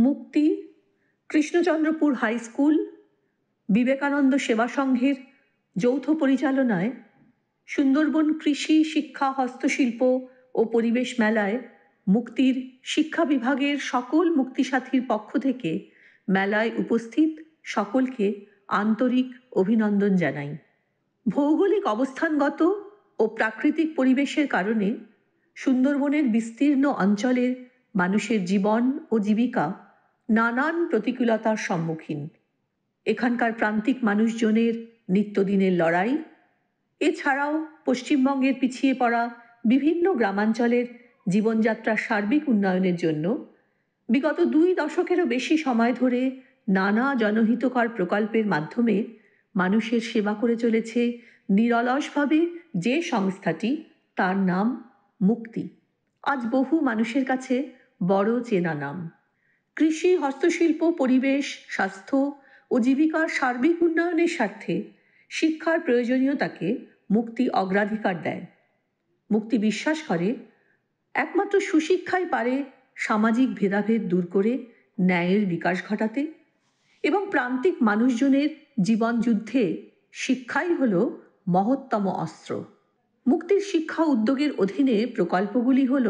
মুক্তি Krishnachandrapur high school, Vivekananda সেবা সংঘের যৌথ পরিচালনায় সুন্দরবন কৃষি, শিক্ষা, হস্তশিল্প ও পরিবেশ মেলায় মুক্তির শিক্ষা বিভাগের সকল মুক্তিসাথীর পক্ষ থেকে মেলায় উপস্থিত সকলকে আন্তরিক অভিনন্দন জানাই। ভৌগোলিক অবস্থানগত ও প্রাকৃতিক পরিবেশের কারণে সুন্দরবনের বিস্তীর্ণ অঞ্চলের মানুষের জীবন ও জীবিকা নানান প্রতিকূলতার সম্মুখীন। এখানকার প্রান্তিক মানুষজনের নিত্যদিনের লড়াই, এছাড়াও পশ্চিমবঙ্গের পিছিয়ে পড়া বিভিন্ন গ্রামাঞ্চলের জীবনযাত্রার সার্বিক উন্নয়নের জন্য বিগত 2 দশকেরও বেশি সময় ধরে নানা জনহিতকর প্রকল্পের মাধ্যমে মানুষের সেবা করে চলেছে নিরলসভাবে যে সংস্থাটি, তার নাম মুক্তি। আজ বহু মানুষের কাছে বড় চেনা নাম। কৃষি, হস্তশিল্প, পরিবেশ, স্বাস্থ্য ও জীবিকার সার্বিক উন্নয়নের স্বার্থে শিক্ষার প্রয়োজনীয়তাকে মুক্তি অগ্রাধিকার দেয়। মুক্তি বিশ্বাস করে একমাত্র সুশিক্ষাই পারে সামাজিক ভেদাভেদ দূর করে ন্যায়ের বিকাশ ঘটাতে, এবং প্রান্তিক মানুষজনের জীবন যুদ্ধে শিক্ষাই হল মহত্তম অস্ত্র। মুক্তির শিক্ষা উদ্যোগের অধীনে প্রকল্পগুলি হল: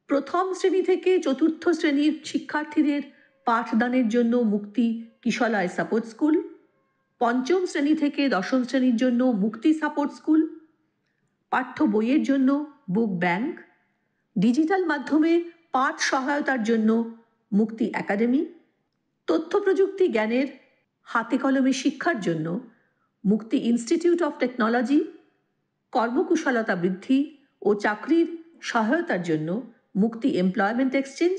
প্রথম শ্রেণী থেকে চতুর্থ শ্রেণীর শিক্ষার্থীদের পাঠদানের জন্য মুক্তি কিশলয় সাপোর্ট স্কুল, পঞ্চম শ্রেণী থেকে দশম শ্রেণীর জন্য মুক্তি সাপোর্ট স্কুল, পাঠ্য বইয়ের জন্য বুক ব্যাংক, ডিজিটাল মাধ্যমে পাঠ সহায়তার জন্য মুক্তি একাডেমি, তথ্য প্রযুক্তি জ্ঞানের হাতে কলমে শিক্ষার জন্য মুক্তি ইনস্টিটিউট অফ টেকনোলজি, কর্মকুশলতা বৃদ্ধি ও চাকরির সহায়তার জন্য মুক্তি এমপ্লয়মেন্ট এক্সচেঞ্জ,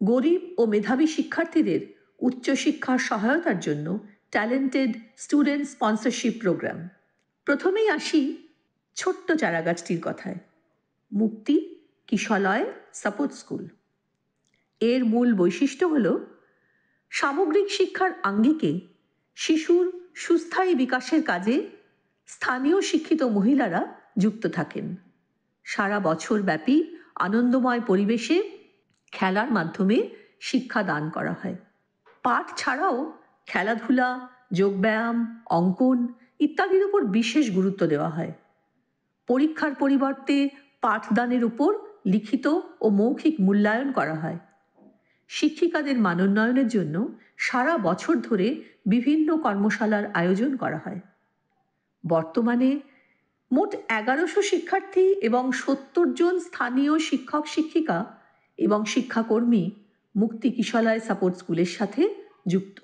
গরিব ও মেধাবী শিক্ষার্থীদের উচ্চশিক্ষার সহায়তার জন্য ট্যালেন্টেড স্টুডেন্ট স্পন্সরশিপ প্রোগ্রাম। প্রথমেই আসি ছোট্ট চারাগাছটির কথায়, মুক্তি কিশলয় সাপোর্ট স্কুল। এর মূল বৈশিষ্ট্য হল সামগ্রিক শিক্ষার আঙ্গিকে শিশুর সুস্থায়ী বিকাশের কাজে স্থানীয় শিক্ষিত মহিলারা যুক্ত থাকেন। সারা বছর ব্যাপী আনন্দময় পরিবেশে খেলার মাধ্যমে শিক্ষা দান করা হয়। পাঠ ছাড়াও খেলাধুলা, যোগব্যায়াম, অঙ্কন ইত্যাদির উপর বিশেষ গুরুত্ব দেওয়া হয়। পরীক্ষার পরিবর্তে পাঠদানের উপর লিখিত ও মৌখিক মূল্যায়ন করা হয়। শিক্ষিকাদের মানোন্নয়নের জন্য সারা বছর ধরে বিভিন্ন কর্মশালার আয়োজন করা হয়। বর্তমানে মোট 1100 শিক্ষার্থী এবং 70 জন স্থানীয় শিক্ষক শিক্ষিকা এবং শিক্ষাকর্মী মুক্তি কিশলয় সাপোর্ট স্কুলের সাথে যুক্ত।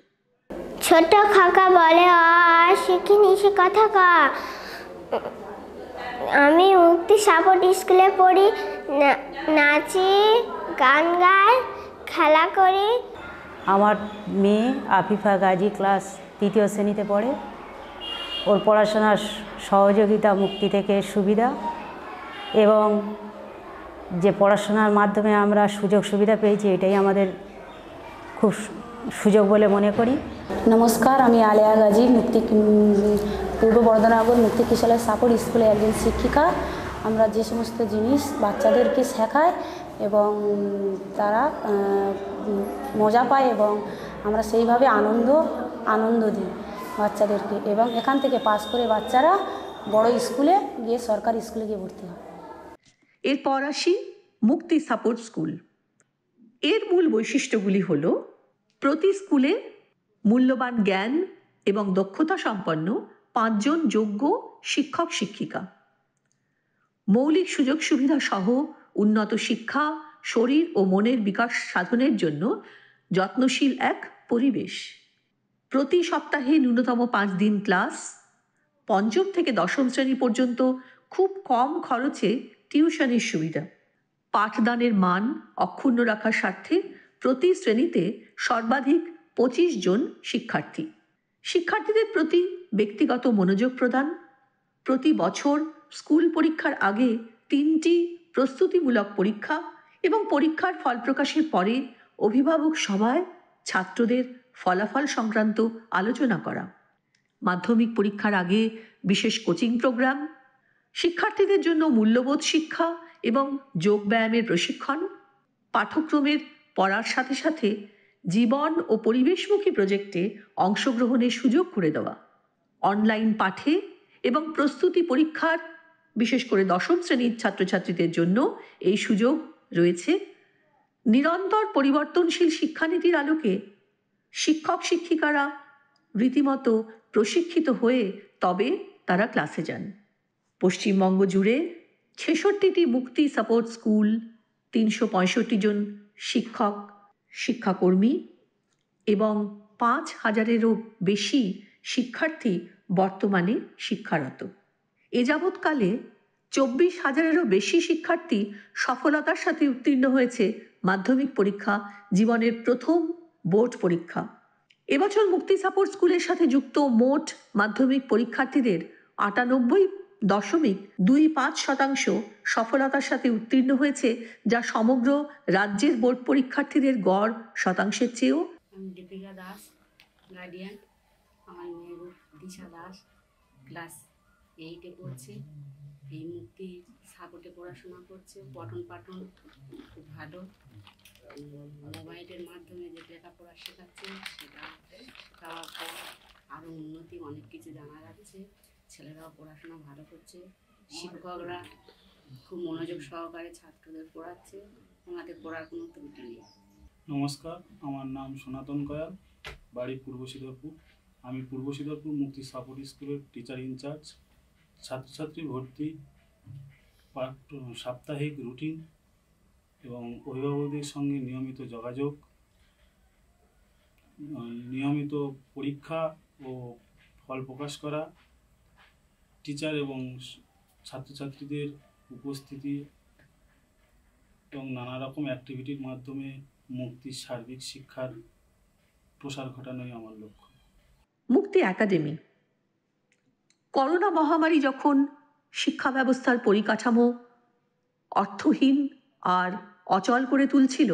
ছোট খাকা বলে শিখিনি সে কথা কা। আমি মুক্তি সাপোর্ট স্কুলে পড়ি, নাচি, গান গাই, খেলা করি। আমার মেয়ে আফিফা গাজী ক্লাস 3য় শ্রেণীতে পড়ে। ওর পড়াশোনার সহযোগিতা মুক্তি থেকে সুবিধা, এবং যে পড়াশোনার মাধ্যমে আমরা সুযোগ সুবিধা পেয়েছি, এটাই আমাদের খুব সুযোগ বলে মনে করি। নমস্কার, আমি আলেয়া গাজী, পূর্ব বর্ধমানগর মুক্তি কিশলয় সাপোর্ট স্কুলে একজন শিক্ষিকা। আমরা যে সমস্ত জিনিস বাচ্চাদেরকে শেখাই এবং তারা মজা পায়, এবং আমরা সেইভাবে আনন্দ দিই বাচ্চাদেরকে, এবং এখান থেকে পাস করে বাচ্চারা বড় স্কুলে গিয়ে সরকারি স্কুলে গিয়ে ভর্তি হয়। এরপর আসি মুক্তি সাপোর্ট স্কুল। এর মূল বৈশিষ্ট্যগুলি হল: প্রতি স্কুলে মূল্যবান জ্ঞান এবং দক্ষতা সম্পন্ন 5 জন যোগ্য শিক্ষক শিক্ষিকা, মৌলিক সুযোগ সুবিধা সহ উন্নত শিক্ষা, শরীর ও মনের বিকাশ সাধনের জন্য যত্নশীল এক পরিবেশ, প্রতি সপ্তাহে ন্যূনতম 5 দিন ক্লাস, পঞ্চম থেকে দশম শ্রেণী পর্যন্ত খুব কম খরচে টিউশনের সুবিধা, পাঠদানের মান অক্ষুণ্ণ রাখার স্বার্থে প্রতি শ্রেণীতে সর্বাধিক 25 জন শিক্ষার্থী, শিক্ষার্থীদের প্রতি ব্যক্তিগত মনোযোগ প্রদান, প্রতি বছর স্কুল পরীক্ষার আগে 3টি প্রস্তুতিমূলক পরীক্ষা এবং পরীক্ষার ফল প্রকাশের পরে অভিভাবক সভায় ছাত্রদের ফলাফল সংক্রান্ত আলোচনা করা, মাধ্যমিক পরীক্ষার আগে বিশেষ কোচিং প্রোগ্রাম, শিক্ষার্থীদের জন্য মূল্যবোধ শিক্ষা এবং যোগব্যায়ামের প্রশিক্ষণ, পাঠ্যক্রমের পড়ার সাথে সাথে জীবন ও পরিবেশমুখী প্রজেক্টে অংশগ্রহণের সুযোগ করে দেওয়া, অনলাইন পাঠে এবং প্রস্তুতি পরীক্ষার বিশেষ করে দশম শ্রেণীর ছাত্রছাত্রীদের জন্য এই সুযোগ রয়েছে। নিরন্তর পরিবর্তনশীল শিক্ষানীতির আলোকে শিক্ষক শিক্ষিকারা রীতিমতো প্রশিক্ষিত হয়ে তবে তারা ক্লাসে যান। পশ্চিমবঙ্গ জুড়ে ৬৬টি মুক্তি সাপোর্ট স্কুল, ৩৬৫ জন শিক্ষক শিক্ষাকর্মী এবং ৫,০০০-এরও বেশি শিক্ষার্থী বর্তমানে শিক্ষারত। এ যাবৎকালে ২৪,০০০-এরও বেশি শিক্ষার্থী সফলতার সাথে উত্তীর্ণ হয়েছে মাধ্যমিক পরীক্ষা, জীবনের প্রথম বোর্ড পরীক্ষা। এবছর মুক্তি সাপোর্ট স্কুলের সাথে যুক্ত মোট মাধ্যমিক পরীক্ষার্থীদের ৯৮.25% সফলতার সাথে উত্তীর্ণ হয়েছে, যা সমগ্র রাজ্যের বোর্ড পরীক্ষার্থীদের গড় শতাংশের চেয়েও। আমি দীপিকা দাস, গার্ডিয়ান। আমার মেয়ের দিশা দাস, ক্লাস 8-এ পড়ছে। এই মুক্তি সাপোর্টে পড়াশোনা করছে, পঠন পাঠন খুব ভালো। মোবাইলের মাধ্যমে যে লেখাপড়া শেখাচ্ছে সেটা শেখার পর আরও উন্নতি, অনেক কিছু জানা যাচ্ছে। ছেলেরাও পড়াশোনা ভালো করছে, শিক্ষকরা খুব মনোযোগ সহকারে ছাত্রদের পড়াচ্ছে, ওনাদের পড়ার কোনো ত্রুটি নেই। নমস্কার, আমার নাম সনাতন কয়াল, বাড়ি পূর্ব সিদ্ধরপুর। আমি পূর্ব সিদ্ধরপুর মুক্তি সাপোর্ট স্কুলের টিচার ইনচার্জ। ছাত্রছাত্রী ভর্তি, সাপ্তাহিক রুটিন এবং অভিভাবকদের সঙ্গে নিয়মিত যোগাযোগ, নিয়মিত পরীক্ষা ও ফল প্রকাশ করা, টিচার এবং ছাত্রছাত্রীদের উপস্থিতি এবং নানা রকম অ্যাক্টিভিটির মাধ্যমে মুক্তির সার্বিক শিক্ষার প্রসার ঘটানোই আমার লক্ষ্য। মুক্তি একাডেমি। করোনা মহামারী যখন শিক্ষা ব্যবস্থার পরিকাঠামো অর্থহীন আর অচল করে তুলছিল,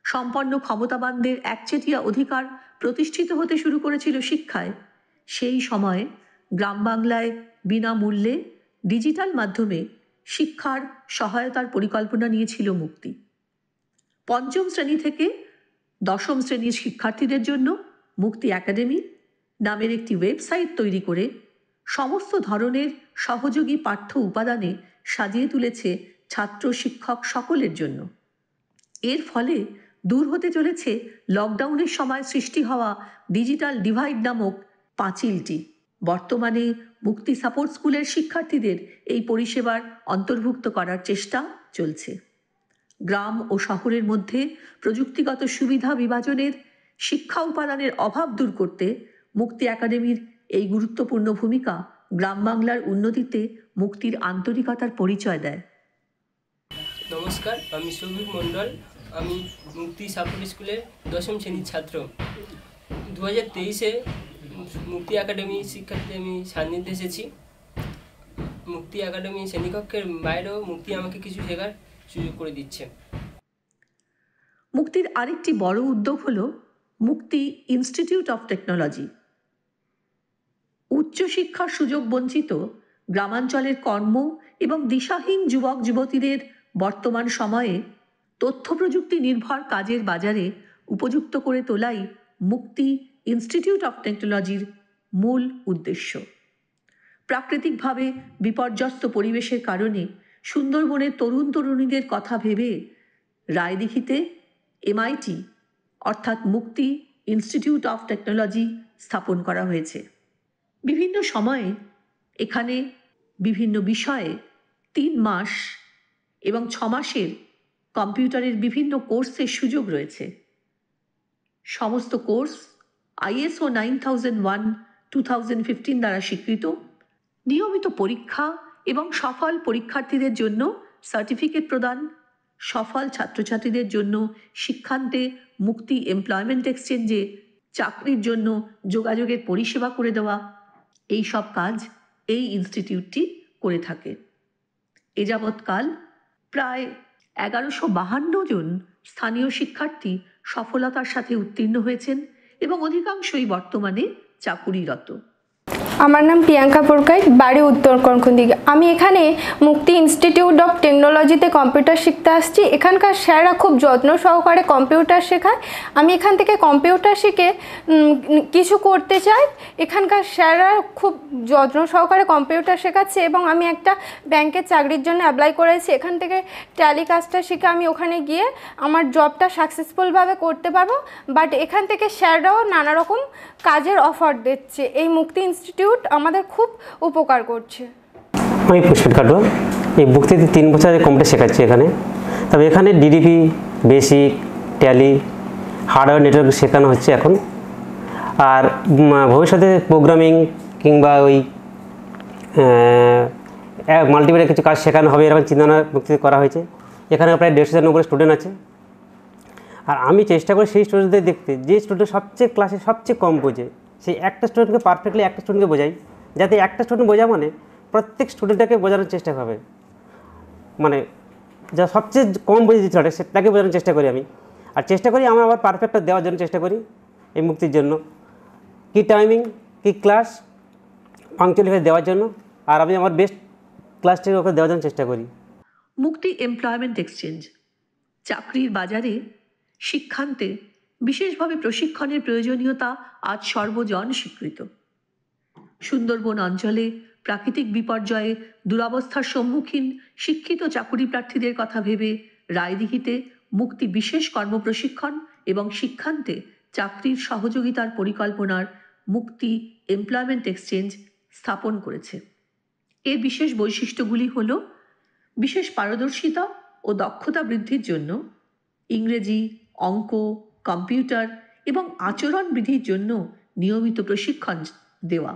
সম্পন্ন ক্ষমতাবানদের একচেটিয়া অধিকার প্রতিষ্ঠিত হতে শুরু করেছিল শিক্ষায়, সেই সময়ে গ্রাম বাংলায় বিনামূল্যে ডিজিটাল মাধ্যমে শিক্ষার সহায়তার পরিকল্পনা নিয়েছিল মুক্তি। পঞ্চম শ্রেণী থেকে দশম শ্রেণীর শিক্ষার্থীদের জন্য মুক্তি একাডেমি নামের একটি ওয়েবসাইট তৈরি করে সমস্ত ধরনের সহযোগী পাঠ্য উপাদানে সাজিয়ে তুলেছে ছাত্র শিক্ষক সকলের জন্য। এর ফলে দূর হতে চলেছে লকডাউনের সময় সৃষ্টি হওয়া ডিজিটাল ডিভাইড নামক পাঁচিলটি। বর্তমানে মুক্তি সাপোর্ট স্কুলের শিক্ষার্থীদের এই পরিষেবার অন্তর্ভুক্ত করার চেষ্টা চলছে। গ্রাম ও শহরের মধ্যে প্রযুক্তিগত সুবিধা বিভাজনের শিক্ষা উপাদানের অভাব দূর করতে মুক্তি একাডেমির এই গুরুত্বপূর্ণ ভূমিকা গ্রাম বাংলার উন্নতিতে মুক্তির আন্তরিকতার পরিচয় দেয়। নমস্কার, আমি সৌভিক মণ্ডল। আমি মুক্তি সাপোর্ট স্কুলের দশম শ্রেণীর ছাত্র। 2023-এ মুক্তি একাডেমি শিক্ষার্থী আমি সান্নিধ্যে এসেছি। মুক্তি একাডেমি শ্রেণীকক্ষের বাইরেও মুক্তি আমাকে কিছু শেখার সুযোগ করে দিচ্ছে। মুক্তির আরেকটি বড় উদ্যোগ হল মুক্তি ইনস্টিটিউট অফ টেকনোলজি। উচ্চশিক্ষার সুযোগ বঞ্চিত গ্রামাঞ্চলের কর্ম এবং দিশাহীন যুবক যুবতীদের বর্তমান সময়ে তথ্য প্রযুক্তি নির্ভর কাজের বাজারে উপযুক্ত করে তোলাই মুক্তি ইনস্টিটিউট অফ টেকনোলজির মূল উদ্দেশ্য। প্রাকৃতিকভাবে বিপর্যস্ত পরিবেশের কারণে সুন্দরবনের তরুণ তরুণীদের কথা ভেবে রায়দিঘিতে MIT অর্থাৎ মুক্তি ইনস্টিটিউট অফ টেকনোলজি স্থাপন করা হয়েছে। বিভিন্ন সময়ে এখানে বিভিন্ন বিষয়ে 3 মাস এবং 6 মাসের কম্পিউটারের বিভিন্ন কোর্সের সুযোগ রয়েছে। সমস্ত কোর্স ISO 9001:2015 দ্বারা স্বীকৃত। নিয়মিত পরীক্ষা এবং সফল পরীক্ষার্থীদের জন্য সার্টিফিকেট প্রদান, সফল ছাত্রছাত্রীদের জন্য শিক্ষান্তে মুক্তি এমপ্লয়মেন্ট এক্সচেঞ্জে চাকরির জন্য যোগাযোগের পরিষেবা করে দেওয়া, এই সব কাজ এই ইনস্টিটিউটটি করে থাকে। এ যাবৎকাল প্রায় 1152 জন স্থানীয় শিক্ষার্থী সফলতার সাথে উত্তীর্ণ হয়েছেন এবং অধিকাংশই বর্তমানে চাকুরিরত। আমার নাম প্রিয়াঙ্কা পুরকাইত, বাড়ি উত্তর কনকনদিঘি। আমি এখানে মুক্তি ইনস্টিটিউট অফ টেকনোলজিতে কম্পিউটার শিখতে আসছি। এখানকার স্যাররা খুব যত্ন সহকারে কম্পিউটার শেখায়। আমি এখান থেকে কম্পিউটার শিখে কিছু করতে চাই। এখানকার স্যাররা খুব যত্ন সহকারে কম্পিউটার শেখাচ্ছে এবং আমি একটা ব্যাংকের চাকরির জন্য অ্যাপ্লাই করেছি। এখান থেকে ট্যালি কাজটা শিখে আমি ওখানে গিয়ে আমার জবটা সাকসেসফুলভাবে করতে পারবো। বাট এখান থেকে স্যাররাও নানা রকম কাজের অফার দিচ্ছে। এই মুক্তি ইনস্টিটিউট আমাদের খুব উপকার করছে। আমি পুষ্পিত কাটুয়া, এই মুক্তিতে 3 বছরের কম্পিউটার শেখাচ্ছি এখানে। তবে এখানে DDP, basic, tally, hardware, network শেখানো হচ্ছে এখন। আর ভবিষ্যতে প্রোগ্রামিং কিংবা ওই মাল্টিমিডিয়া কিছু কাজ শেখানো হবে এরকম চিন্তাভাবনা মুক্তিতে করা হয়েছে। এখানে প্রায় 150-এর উপরে স্টুডেন্ট আছে। আর আমি চেষ্টা করি সেই স্টুডেন্টদের দেখতে যে স্টুডেন্ট সবচেয়ে ক্লাসে সবচেয়ে কম বোঝে, সেই একটা স্টুডেন্টকে পারফেক্টলি একটা স্টুডেন্টকে বোঝাই, যাতে একটা স্টুডেন্ট বোঝা মানে প্রত্যেক স্টুডেন্টটাকে বোঝানোর চেষ্টা হবে। মানে যা সবচেয়ে কম বোঝে যে ছেলেটা তাকে বোঝানোর চেষ্টা করি আমি। আর চেষ্টা করি আমার আবার পারফেক্টটা দেওয়ার জন্য চেষ্টা করি এই মুক্তির জন্য। কী টাইমিং, কী ক্লাস পাংচুয়ালিভাবে দেওয়ার জন্য। আর আমি আমার বেস্ট ক্লাসটির ওপরে দেওয়ার জন্য চেষ্টা করি। মুক্তি এমপ্লয়মেন্ট এক্সচেঞ্জ চাকরির বাজারে শিক্ষান্তে বিশেষভাবে প্রশিক্ষণের প্রয়োজনীয়তা আজ সর্বজন স্বীকৃত। সুন্দরবন অঞ্চলে প্রাকৃতিক বিপর্যয়ে দুরবস্থার সম্মুখীন শিক্ষিত চাকুরি প্রার্থীদের কথা ভেবে রায়দিঘিতে মুক্তি বিশেষ কর্মপ্রশিক্ষণ এবং শিক্ষান্তে চাকরির সহযোগিতার পরিকল্পনার মুক্তি এমপ্লয়মেন্ট এক্সচেঞ্জ স্থাপন করেছে। এর বিশেষ বৈশিষ্ট্যগুলি হল বিশেষ পারদর্শিতা ও দক্ষতা বৃদ্ধির জন্য ইংরেজি, অঙ্ক, কম্পিউটার এবং আচরণ বিধির জন্য নিয়মিত প্রশিক্ষণ দেওয়া,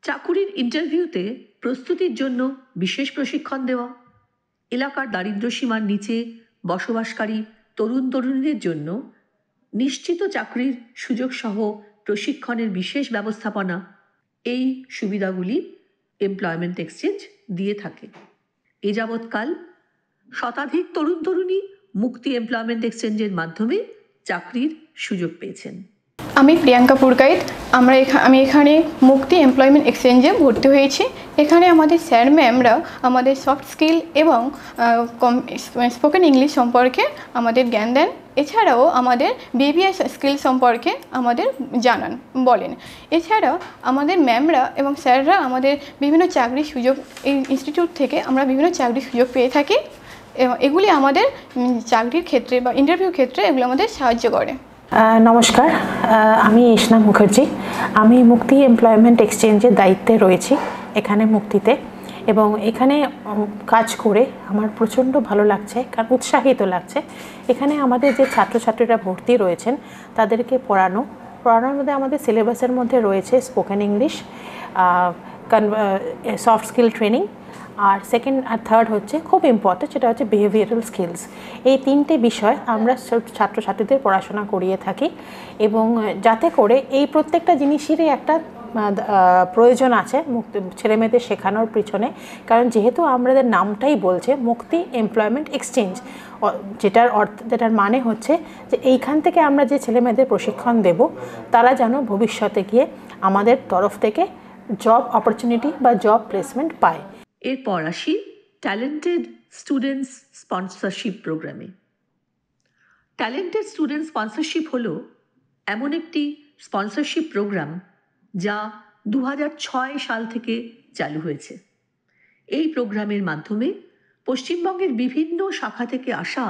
চাকুরির ইন্টারভিউতে প্রস্তুতির জন্য বিশেষ প্রশিক্ষণ দেওয়া, এলাকার দারিদ্র্যসীমার নিচে বসবাসকারী তরুণ তরুণীদের জন্য নিশ্চিত চাকরির সুযোগ সহ প্রশিক্ষণের বিশেষ ব্যবস্থাপনা, এই সুবিধাগুলি এমপ্লয়মেন্ট এক্সচেঞ্জ দিয়ে থাকে। এ যাবৎকাল শতাধিক তরুণ তরুণী মুক্তি এমপ্লয়মেন্ট এক্সচেঞ্জের মাধ্যমে চাকরির সুযোগ পেয়েছেন। আমি প্রিয়াঙ্কা পুরকাইত। আমি এখানে মুক্তি এমপ্লয়মেন্ট এক্সচেঞ্জে ভর্তি হয়েছি। এখানে আমাদের স্যার ম্যামরা আমাদের সফট স্কিল এবং স্পোকেন ইংলিশ সম্পর্কে আমাদের জ্ঞান দেন। এছাড়াও আমাদের বিবিএস স্কিল সম্পর্কে আমাদের বলেন। এছাড়াও আমাদের ম্যামরা এবং স্যাররা আমাদের বিভিন্ন চাকরির সুযোগ, এই ইনস্টিটিউট থেকে আমরা বিভিন্ন চাকরির সুযোগ পেয়ে থাকি। এগুলি আমাদের চাকরির ক্ষেত্রে বা ইন্টারভিউ ক্ষেত্রে এগুলো আমাদের সাহায্য করে। নমস্কার, আমি ইশনা মুখার্জি। আমি মুক্তি এমপ্লয়মেন্ট এক্সচেঞ্জের দায়িত্বে রয়েছি এখানে মুক্তিতে, এবং এখানে কাজ করে আমার প্রচণ্ড ভালো লাগছে, কারণ উৎসাহিত লাগছে। এখানে আমাদের যে ছাত্রছাত্রীরা ভর্তি রয়েছেন তাদেরকে পড়ানোর মধ্যে আমাদের সিলেবাসের মধ্যে রয়েছে spoken English, soft skill training, আর সেকেন্ড আর থার্ড হচ্ছে খুব ইম্পর্টেন্ট, সেটা হচ্ছে বিহেভিয়ারাল স্কিলস। এই 3টে বিষয় আমরা ছাত্রছাত্রীদের পড়াশোনা করিয়ে থাকি, এবং যাতে করে এই প্রত্যেকটা জিনিসেরই একটা প্রয়োজন আছে ছেলেমেয়েদের শেখানোর পিছনে। কারণ যেহেতু আমাদের নামটাই বলছে মুক্তি এমপ্লয়মেন্ট এক্সচেঞ্জ, যেটার মানে হচ্ছে যে এইখান থেকে আমরা যে ছেলেমেয়েদের প্রশিক্ষণ দেব তারা যেন ভবিষ্যতে গিয়ে আমাদের তরফ থেকে জব অপরচুনিটি বা জব প্লেসমেন্ট পায়। এরপর আসি ট্যালেন্টেড স্টুডেন্টস স্পন্সরশিপ প্রোগ্রামে। ট্যালেন্টেড স্টুডেন্ট স্পন্সরশিপ হলো এমন একটি স্পন্সরশিপ প্রোগ্রাম যা 2006 সাল থেকে চালু হয়েছে। এই প্রোগ্রামের মাধ্যমে পশ্চিমবঙ্গের বিভিন্ন শাখা থেকে আসা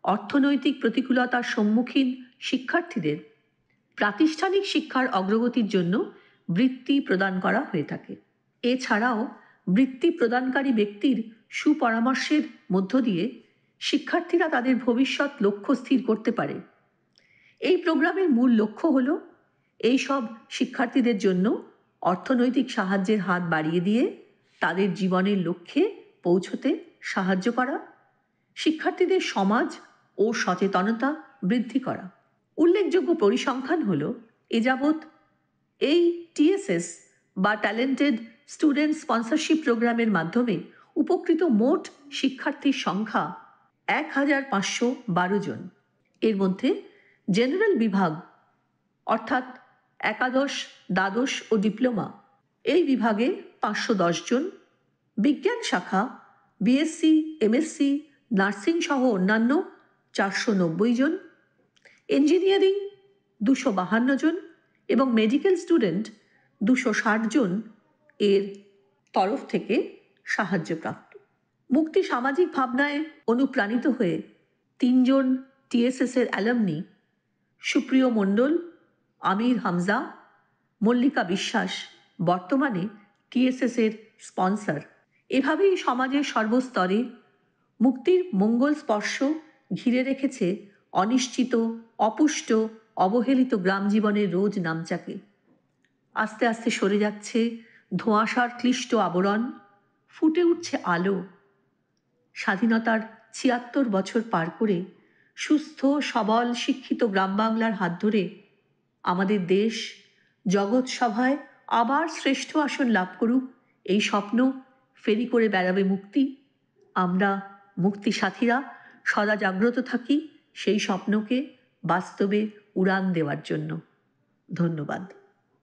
অর্থনৈতিক প্রতিকূলতার সম্মুখীন শিক্ষার্থীদের প্রাতিষ্ঠানিক শিক্ষার অগ্রগতির জন্য বৃত্তি প্রদান করা হয়ে থাকে। এছাড়াও বৃত্তি প্রদানকারী ব্যক্তির সুপরামর্শের মধ্য দিয়ে শিক্ষার্থীরা তাদের ভবিষ্যৎ লক্ষ্য স্থির করতে পারে। এই প্রোগ্রামের মূল লক্ষ্য হল এই সব শিক্ষার্থীদের জন্য অর্থনৈতিক সাহায্যের হাত বাড়িয়ে দিয়ে তাদের জীবনের লক্ষ্যে পৌঁছতে সাহায্য করা, শিক্ষার্থীদের সমাজ ও সচেতনতা বৃদ্ধি করা। উল্লেখযোগ্য পরিসংখ্যান হল এ যাবৎ এই টিএসএস বা ট্যালেন্টেড স্টুডেন্ট স্পন্সরশিপ প্রোগ্রামের মাধ্যমে উপকৃত মোট শিক্ষার্থীর সংখ্যা 1512 জন। এর মধ্যে জেনারেল বিভাগ অর্থাৎ একাদশ, দ্বাদশ ও ডিপ্লোমা এই বিভাগে 510 জন, বিজ্ঞান শাখা বিএসসি, এমএসসি, নার্সিং সহ অন্যান্য 490 জন, ইঞ্জিনিয়ারিং 252 জন এবং মেডিকেল স্টুডেন্ট 260 জন এর তরফ থেকে সাহায্যপ্রাপ্ত। মুক্তি সামাজিক ভাবনায় অনুপ্রাণিত হয়ে 3 জন টিএসএস এর অ্যালামনি সুপ্রিয় মণ্ডল, আমির হামজা, মল্লিকা বিশ্বাস বর্তমানে টিএসএস এর স্পন্সর। এভাবেই সমাজের সর্বস্তরে মুক্তির মঙ্গল স্পর্শ ঘিরে রেখেছে অনিশ্চিত, অপুষ্ট, অবহেলিত গ্রাম জীবনের রোজ নামচাকে। আস্তে আস্তে সরে যাচ্ছে ধোঁয়াশার ক্লিষ্ট আবরণ, ফুটে উঠছে আলো। স্বাধীনতার 76 বছর পার করে সুস্থ, সবল, শিক্ষিত গ্রাম বাংলার হাত ধরে আমাদের দেশ জগৎ সভায় আবার শ্রেষ্ঠ আসন লাভ করুক, এই স্বপ্ন ফেরি করে বেড়াবে মুক্তি। আমরা মুক্তি সাথীরা সদা জাগ্রত থাকি সেই স্বপ্নকে বাস্তবে উড়ান দেওয়ার জন্য। ধন্যবাদ।